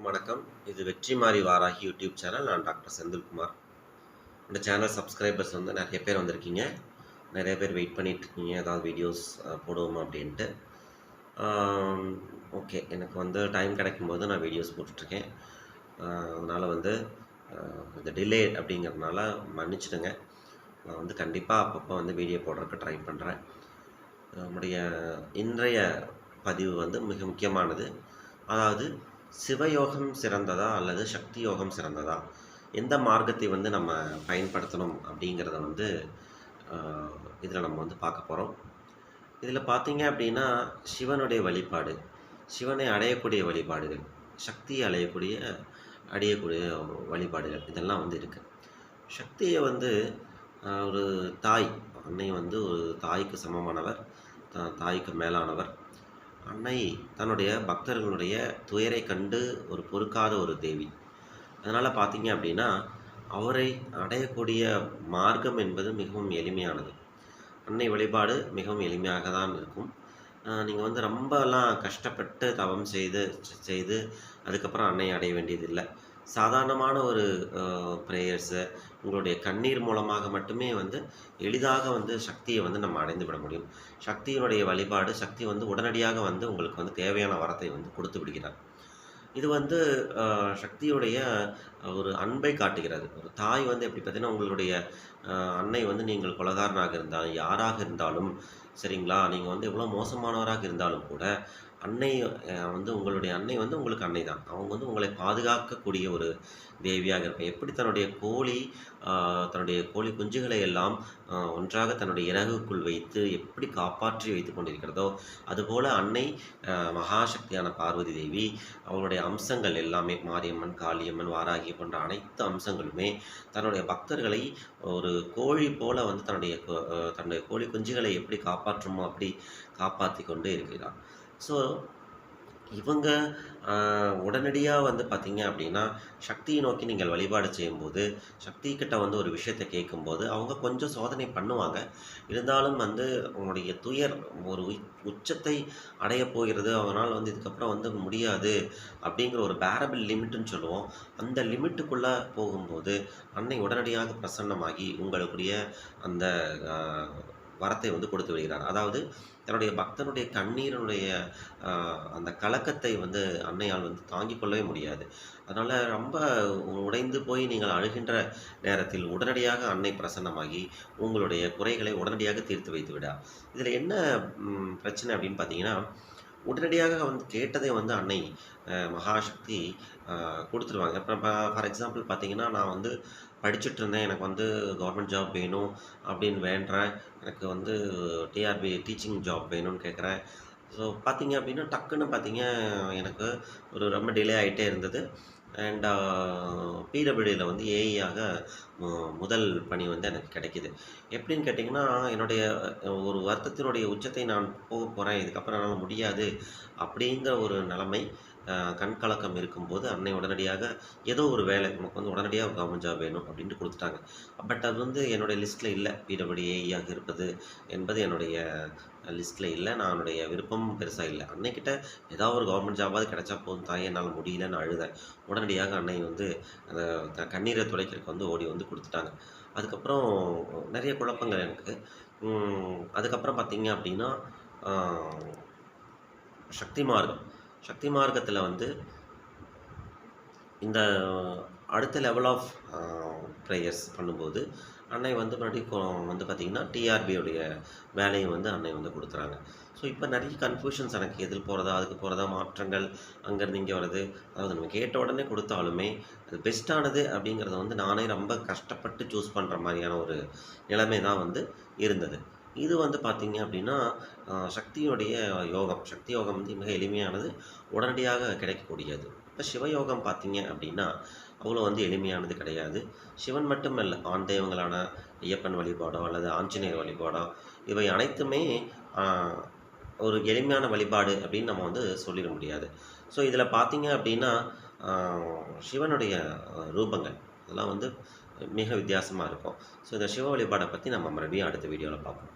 வணக்கம். இது வெற்றி மாறி வாராகி யூடியூப் சேனல். நான் டாக்டர் செந்தில்குமார். இந்த சேனல் சப்ஸ்கிரைபர்ஸ் வந்து நிறைய பேர் வந்திருக்கீங்க. நிறைய பேர் வெயிட் பண்ணிகிட்ருக்கீங்க, ஏதாவது வீடியோஸ் போடுவோமா அப்படின்ட்டு. ஓகே, எனக்கு வந்து டைம் கிடைக்கும்போது நான் வீடியோஸ் போட்டுட்ருக்கேன். அதனால் வந்து இந்த டிலே அப்படிங்கிறதுனால மன்னிச்சிடுங்க. நான் வந்து கண்டிப்பாக அப்பப்போ வந்து வீடியோ போடுறதுக்கு ட்ரை பண்ணுறேன். நம்முடைய இன்றைய பதிவு வந்து மிக முக்கியமானது. அதாவது சிவயோகம் சிறந்ததா அல்லது சக்தி யோகம் சிறந்ததா? எந்த மார்க்கத்தை வந்து நம்ம பயன்படுத்தணும் அப்படிங்கிறத வந்து இதில் நம்ம வந்து பார்க்க போகிறோம். இதில் பார்த்தீங்க அப்படின்னா, சிவனுடைய வழிபாடு, சிவனை அடையக்கூடிய வழிபாடுகள், சக்தியை அடையக்கூடிய வழிபாடுகள் இதெல்லாம் வந்து இருக்குது. சக்தியை வந்து ஒரு தாய், அன்னை வந்து ஒரு தாய்க்கு சமமானவர், தாய்க்கு மேலானவர். அன்னை தன்னுடைய பக்தர்களுடைய துயரை கண்டு ஒரு பொறுக்காத ஒரு தேவி. அதனால் பார்த்தீங்க அப்படின்னா, அவரை அடையக்கூடிய மார்க்கம் என்பது மிகவும் எளிமையானது. அன்னை வழிபாடு மிகவும் எளிமையாக தான் இருக்கும். நீங்கள் வந்து ரொம்பலாம் கஷ்டப்பட்டு தவம் செய்து அதுக்கப்புறம் அன்னை அடைய வேண்டியதில்லை. சாதாரணமான ஒரு ப்ரேயர்ஸு, உங்களுடைய கண்ணீர் மூலமாக மட்டுமே வந்து எளிதாக வந்து சக்தியை வந்து நம்ம அடைந்து விட முடியும். சக்தியினுடைய வழிபாடு, சக்தி வந்து உடனடியாக வந்து உங்களுக்கு வந்து தேவையான வரத்தை வந்து கொடுத்து விடுகிறார். இது வந்து சக்தியுடைய ஒரு அன்பை காட்டுகிறது. ஒரு தாய் வந்து எப்படி பார்த்தீங்கன்னா, உங்களுடைய அன்னை வந்து நீங்கள் கொலைகாரனாக இருந்தாலும், யாராக இருந்தாலும் சரிங்களா, நீங்கள் வந்து எவ்வளோ மோசமானவராக இருந்தாலும் கூட, அன்னை வந்து உங்களுடைய அன்னை வந்து உங்களுக்கு அன்னை தான். அவங்க வந்து உங்களை பாதுகாக்கக்கூடிய ஒரு தேவியாக இருப்பாங்க. எப்படி தன்னுடைய கோழி குஞ்சுகளை எல்லாம் ஒன்றாக தன்னுடைய இறகுக்குள் வைத்து எப்படி காப்பாற்றி வைத்துக் கொண்டிருக்கிறதோ, அதுபோல அன்னை மகாசக்தியான பார்வதி தேவி அவங்களுடைய அம்சங்கள் எல்லாமே, மாரியம்மன், காளியம்மன், வாராகி போன்ற அனைத்து அம்சங்களுமே தன்னுடைய பக்தர்களை ஒரு கோழி போல வந்து தன்னுடைய கோழி குஞ்சுகளை எப்படி காப்பாற்றுமோ அப்படி காப்பாற்றி கொண்டு இருக்கிறார். ஸோ இவங்க உடனடியாக வந்து பார்த்தீங்க அப்படின்னா, சக்தியை நோக்கி நீங்கள் வழிபாடு செய்யும்போது, சக்திக்கிட்ட வந்து ஒரு விஷயத்த கேட்கும்போது, அவங்க கொஞ்சம் சோதனை பண்ணுவாங்க. இருந்தாலும் வந்து அவங்களுடைய துயர் ஒரு உச்சத்தை அடையப் போகிறது. அவனால் வந்து இதுக்கப்புறம் வந்து முடியாது அப்படிங்கிற ஒரு பேரபிள் லிமிட்டுன்னு சொல்லுவோம். அந்த லிமிட்டுக்குள்ளே போகும்போது, அன்னை உடனடியாக பிரசன்னமாகி உங்களுடைய அந்த வரத்தை வந்து கொடுத்து விடுகிறார். அதாவது தன்னுடைய பக்தனுடைய கண்ணீரினுடைய அந்த கலக்கத்தை வந்து அன்னையால் வந்து தாங்கிக் கொள்ளவே முடியாது. அதனால் ரொம்ப உடைந்து போய் நீங்கள் அழுகின்ற நேரத்தில் உடனடியாக அன்னை பிரசன்னமாகி உங்களுடைய குறைகளை உடனடியாக தீர்த்து வைத்து விடார். இதில் என்ன பிரச்சனை அப்படின்னு பார்த்தீங்கன்னா, உடனடியாக வந்து கேட்டதை வந்து அன்னை மகாசக்தி கொடுத்துருவாங்க. இப்போ ஃபார் எக்ஸாம்பிள் பார்த்தீங்கன்னா, நான் வந்து படிச்சுட்ருந்தேன். எனக்கு வந்து கவர்மெண்ட் ஜாப் வேணும் அப்படின்னு வேண்டுறேன். எனக்கு வந்து டிஆர்பி டீச்சிங் ஜாப் வேணும்னு கேட்குறேன். ஸோ பார்த்தீங்க அப்படின்னா, டக்குன்னு பார்த்தீங்க எனக்கு ரொம்ப டிலே ஆகிட்டே இருந்தது. அண்ட் பிடபிள்யூடியில் வந்து ஏஇயாக முதல் பணி வந்து எனக்கு கிடைக்கிது. எப்படின்னு கேட்டிங்கன்னா, என்னுடைய ஒரு வருத்தத்தினுடைய உச்சத்தை நான் போக போகிறேன், இதுக்கப்புறம் என்னால் முடியாது அப்படிங்கிற ஒரு நிலைமை, கண்கலக்கம் இருக்கும்போது அன்னை உடனடியாக ஏதோ ஒரு வேலை நமக்கு வந்து உடனடியாக கவர்மெண்ட் ஜாப் வேணும் அப்படின்ட்டு கொடுத்துட்டாங்க. பட் அது வந்து என்னுடைய லிஸ்ட்டில் இல்லை. பிடபிள்யூ ஏஇயாக இருப்பது என்பது என்னுடைய லிஸ்ட்டில் இல்லை. நான் என்னுடைய விருப்பமும் பெருசாக இல்லை. அன்னைக்கிட்ட ஏதாவது ஒரு கவர்மெண்ட் ஜாபாவது கிடைச்சா போதும் தாயே, என்னால் முடியலன்னு அழுதேன். உடனடியாக அன்னை வந்து அந்த கண்ணீரை துடைக்கிறதுக்கு வந்து ஓடி வந்து கொடுத்துட்டாங்க. அதுக்கப்புறம் நிறைய குழப்பங்கள் எனக்கு. அதுக்கப்புறம் பார்த்தீங்க அப்படின்னா, சக்தி மார்க்கம். சக்தி மார்க்கத்தில் வந்து இந்த அடுத்த லெவல் ஆஃப் ப்ரேயர்ஸ் பண்ணும்போது அன்னை வந்து மறுபடியும் வந்து பார்த்திங்கன்னா, டிஆர்பியோடைய வேலையை வந்து அன்னை வந்து கொடுத்துறாங்க. ஸோ இப்போ நிறைய கன்ஃபியூஷன்ஸ் எனக்கு, எதில் போகிறதா, அதுக்கு போகிறதா, மாற்றங்கள் அங்கேருந்து இங்கே வருது. அதாவது நம்ம கேட்ட உடனே கொடுத்தாலுமே அது பெஸ்ட்டானது அப்படிங்கிறத வந்து நானே ரொம்ப கஷ்டப்பட்டு சூஸ் பண்ணுற மாதிரியான ஒரு நிலைமை தான் வந்து இருந்தது. இது வந்து பார்த்திங்க அப்படின்னா, சக்தியுடைய யோகம். சக்தி யோகம் வந்து மிக எளிமையானது, உடனடியாக கிடைக்கக்கூடியது. இப்போ சிவயோகம் பார்த்தீங்க அப்படின்னா, அவ்வளோ வந்து எளிமையானது கிடையாது. சிவன் மட்டும் இல்லை, ஆண் தெய்வங்களான ஐயப்பன் வழிபாடோ அல்லது ஆஞ்சநேயர் வழிபாடோ இவை அனைத்துமே ஒரு எளிமையான வழிபாடு அப்படின்னு நம்ம வந்து சொல்லிட முடியாது. ஸோ இதில் பார்த்தீங்க அப்படின்னா, சிவனுடைய ரூபங்கள் அதெல்லாம் வந்து மிக வித்தியாசமாக இருக்கும். ஸோ இந்த சிவ வழிபாடை பற்றி நம்ம மறுபடியும் அடுத்த வீடியோவில் பார்ப்போம்.